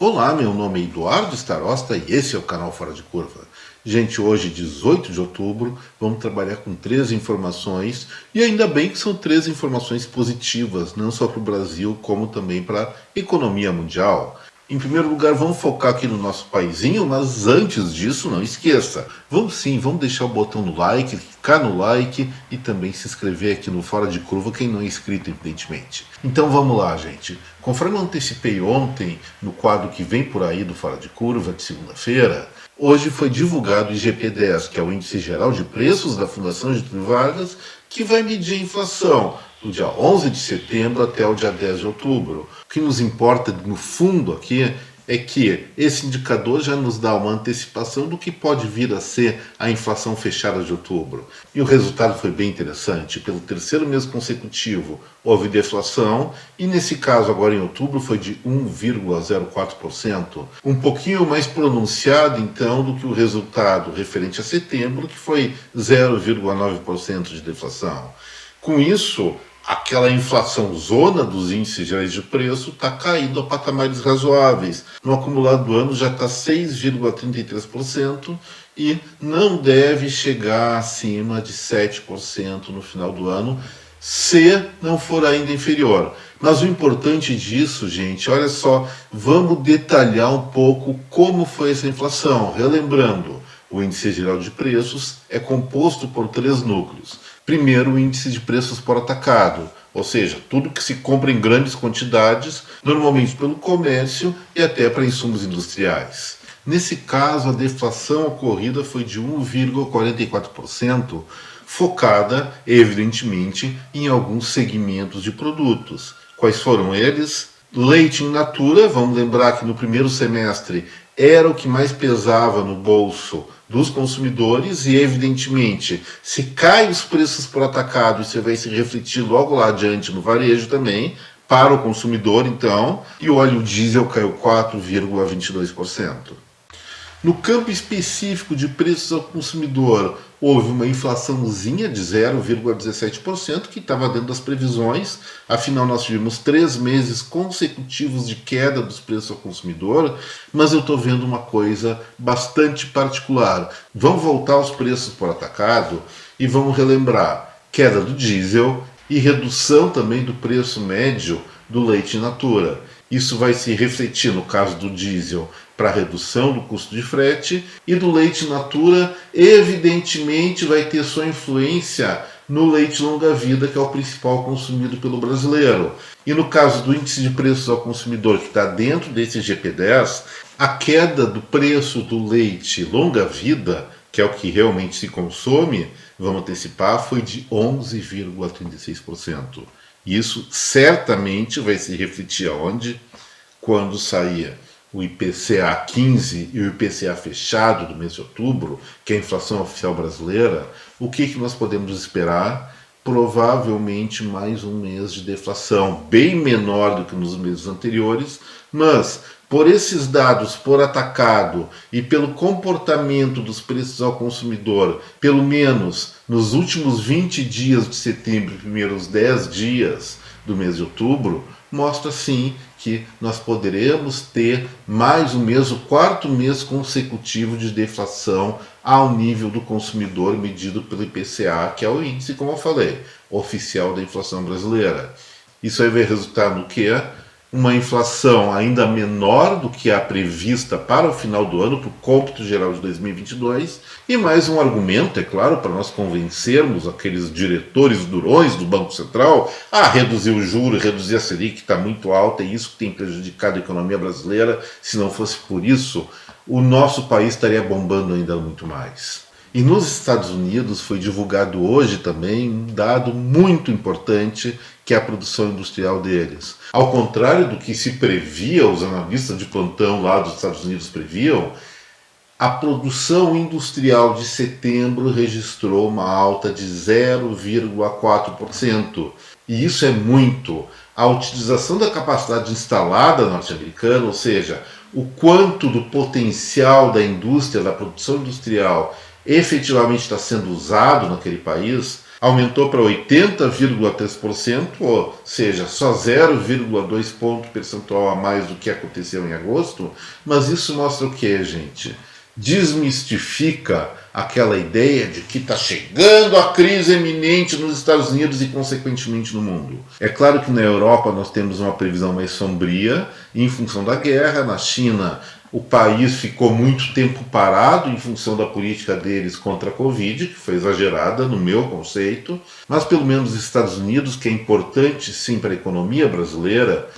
Olá, meu nome é Eduardo Starosta e esse é o canal Fora de Curva. Gente, hoje, 18 de outubro, vamos trabalhar com três informações e ainda bem que são três informações positivas, não só para o Brasil, como também para a economia mundial. Em primeiro lugar, vamos focar aqui no nosso paizinho, mas antes disso, não esqueça, vamos deixar o botão no like, clicar no like e também se inscrever aqui no Fora de Curva, quem não é inscrito, evidentemente. Então vamos lá, gente. Conforme eu antecipei ontem no quadro que vem por aí do Fora de Curva, de segunda-feira, hoje foi divulgado o IGP-10, que é o Índice Geral de Preços da Fundação Getúlio Vargas, que vai medir a inflação do dia 11 de setembro até o dia 10 de outubro. O que nos importa, no fundo, aqui é que esse indicador já nos dá uma antecipação do que pode vir a ser a inflação fechada de outubro. E o resultado foi bem interessante. Pelo terceiro mês consecutivo houve deflação e nesse caso agora em outubro foi de 1,04%. Um pouquinho mais pronunciado então do que o resultado referente a setembro, que foi 0,9% de deflação. Com isso, aquela inflação zona dos índices gerais de preço está caindo a patamares razoáveis. No acumulado do ano já está 6,33% e não deve chegar acima de 7% no final do ano, se não for ainda inferior. Mas o importante disso, gente, olha só, vamos detalhar um pouco como foi essa inflação. Relembrando, o índice geral de preços é composto por três núcleos. Primeiro, o índice de preços por atacado, ou seja, tudo que se compra em grandes quantidades, normalmente pelo comércio e até para insumos industriais. Nesse caso, a deflação ocorrida foi de 1,44%, focada, evidentemente, em alguns segmentos de produtos. Quais foram eles? Leite in natura, vamos lembrar que no primeiro semestre era o que mais pesava no bolso dos consumidores e, evidentemente, se cai os preços por atacado, isso vai se refletir logo lá adiante no varejo também, para o consumidor, então, e o óleo diesel caiu 4,22%. No campo específico de preços ao consumidor, houve uma inflaçãozinha de 0,17%, que estava dentro das previsões. Afinal, nós tivemos 3 meses consecutivos de queda dos preços ao consumidor, mas eu estou vendo uma coisa bastante particular. Vamos voltar aos preços por atacado e vamos relembrar queda do diesel e redução também do preço médio do leite in natura. Isso vai se refletir, no caso do diesel, para a redução do custo de frete, e do leite in natura, evidentemente, vai ter sua influência no leite longa-vida, que é o principal consumido pelo brasileiro. E no caso do índice de preços ao consumidor, que está dentro desse GP10, a queda do preço do leite longa-vida, que é o que realmente se consome, vamos antecipar, foi de 11,36%. Isso certamente vai se refletir aonde? Quando sair o IPCA 15 e o IPCA fechado do mês de outubro, que é a inflação oficial brasileira, o que nós podemos esperar? Provavelmente mais um mês de deflação, bem menor do que nos meses anteriores, mas por esses dados por atacado e pelo comportamento dos preços ao consumidor, pelo menos nos últimos 20 dias de setembro e primeiros 10 dias do mês de outubro, mostra sim que nós poderemos ter mais um mês, o quarto mês consecutivo de deflação ao nível do consumidor medido pelo IPCA, que é o índice, como eu falei, oficial da inflação brasileira. Isso aí vai resultar no quê? Uma inflação ainda menor do que a prevista para o final do ano, para o cômputo geral de 2022, e mais um argumento, é claro, para nós convencermos aqueles diretores durões do Banco Central a reduzir o juro, reduzir a Selic, que está muito alta, e isso que tem prejudicado a economia brasileira. Se não fosse por isso, o nosso país estaria bombando ainda muito mais. E nos Estados Unidos foi divulgado hoje também um dado muito importante, que é a produção industrial deles. Ao contrário do que se previa, os analistas de plantão lá dos Estados Unidos previam, a produção industrial de setembro registrou uma alta de 0,4%. E isso é muito. A utilização da capacidade instalada norte-americana, ou seja, o quanto do potencial da indústria, da produção industrial, efetivamente está sendo usado naquele país, aumentou para 80,3%, ou seja, só 0,2 ponto percentual a mais do que aconteceu em agosto. Mas isso mostra o que, gente? Desmistifica aquela ideia de que está chegando a crise eminente nos Estados Unidos e, consequentemente, no mundo. É claro que na Europa nós temos uma previsão mais sombria em função da guerra. Na China, o país ficou muito tempo parado em função da política deles contra a Covid, que foi exagerada no meu conceito. Mas pelo menos os Estados Unidos, que é importante sim para a economia brasileira,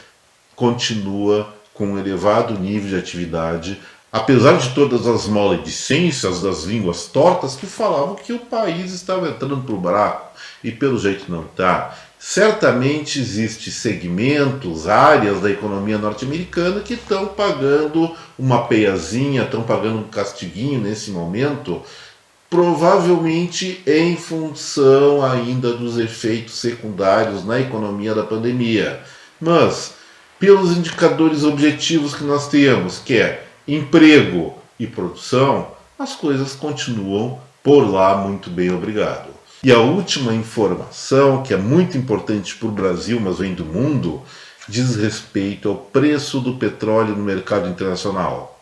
continua com um elevado nível de atividade, apesar de todas as maledicências das línguas tortas que falavam que o país estava entrando para o buraco, e pelo jeito não está. Certamente existem segmentos, áreas da economia norte-americana que estão pagando uma peiazinha, estão pagando um castiguinho nesse momento, provavelmente em função ainda dos efeitos secundários na economia da pandemia. Mas, pelos indicadores objetivos que nós temos, que é emprego e produção, as coisas continuam por lá muito bem, obrigado. E a última informação, que é muito importante para o Brasil, mas vem do mundo, diz respeito ao preço do petróleo no mercado internacional.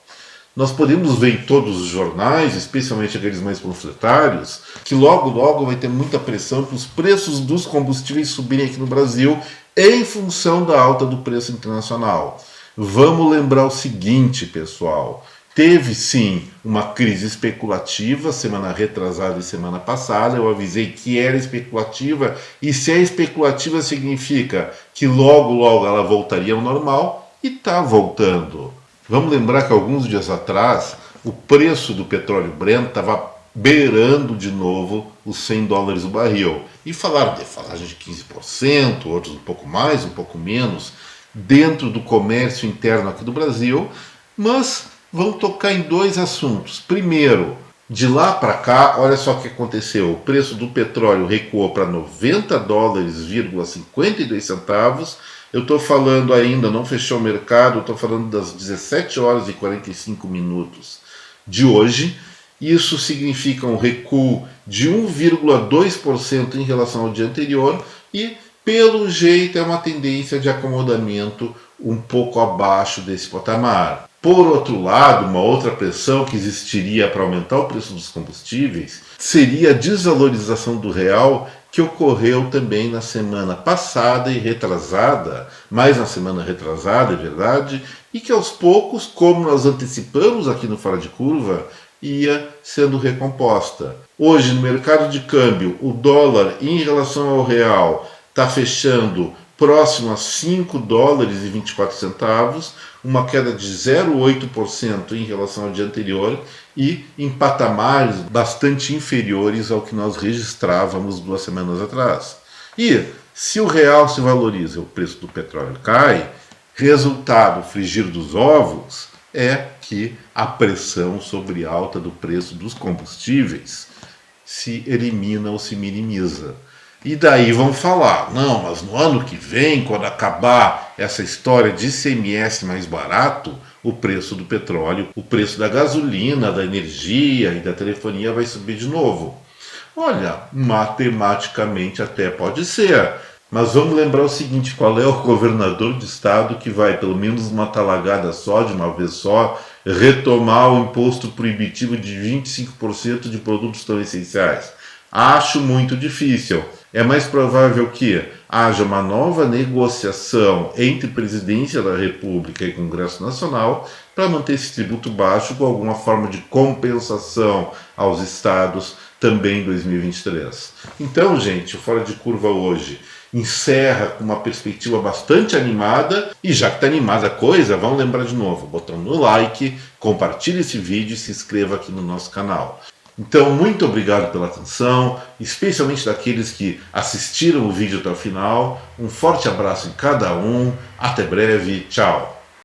Nós podemos ver em todos os jornais, especialmente aqueles mais panfletários, que logo logo vai ter muita pressão para os preços dos combustíveis subirem aqui no Brasil em função da alta do preço internacional. Vamos lembrar o seguinte, pessoal. Teve sim uma crise especulativa semana retrasada e semana passada. Eu avisei que era especulativa, e se é especulativa significa que logo logo ela voltaria ao normal, e está voltando. Vamos lembrar que alguns dias atrás o preço do petróleo Brent estava beirando de novo os $100 o barril. E falaram defasagem de 15%, outros um pouco mais, um pouco menos, dentro do comércio interno aqui do Brasil. Mas vamos tocar em dois assuntos. Primeiro, de lá para cá, olha só o que aconteceu. O preço do petróleo recuou para $90,52. Eu estou falando ainda, não fechou o mercado, estou falando das 17 horas e 45 minutos de hoje. Isso significa um recuo de 1,2% em relação ao dia anterior e, pelo jeito, é uma tendência de acomodamento um pouco abaixo desse patamar. Por outro lado, uma outra pressão que existiria para aumentar o preço dos combustíveis seria a desvalorização do real, que ocorreu também na semana passada e retrasada, mais na semana retrasada, é verdade, e que aos poucos, como nós antecipamos aqui no Fora de Curva, ia sendo recomposta. Hoje, no mercado de câmbio, o dólar em relação ao real está fechando próximo a $5,24, uma queda de 0,8% em relação ao dia anterior e em patamares bastante inferiores ao que nós registrávamos 2 semanas atrás. E se o real se valoriza, o preço do petróleo cai, resultado frigir dos ovos é que a pressão sobre alta do preço dos combustíveis se elimina ou se minimiza. E daí vão falar, não, mas no ano que vem, quando acabar essa história de ICMS mais barato, o preço do petróleo, o preço da gasolina, da energia e da telefonia vai subir de novo. Olha, matematicamente até pode ser, mas vamos lembrar o seguinte, qual é o governador de estado que vai, pelo menos uma talagada só, de uma vez só, retomar o imposto proibitivo de 25% de produtos tão essenciais? Acho muito difícil. É mais provável que haja uma nova negociação entre Presidência da República e Congresso Nacional para manter esse tributo baixo, com alguma forma de compensação aos estados também em 2023. Então, gente, o Fora de Curva hoje encerra com uma perspectiva bastante animada, e já que está animada a coisa, vamos lembrar de novo, botando no like, compartilhe esse vídeo e se inscreva aqui no nosso canal. Então, muito obrigado pela atenção, especialmente daqueles que assistiram o vídeo até o final. Um forte abraço em cada um, até breve, tchau!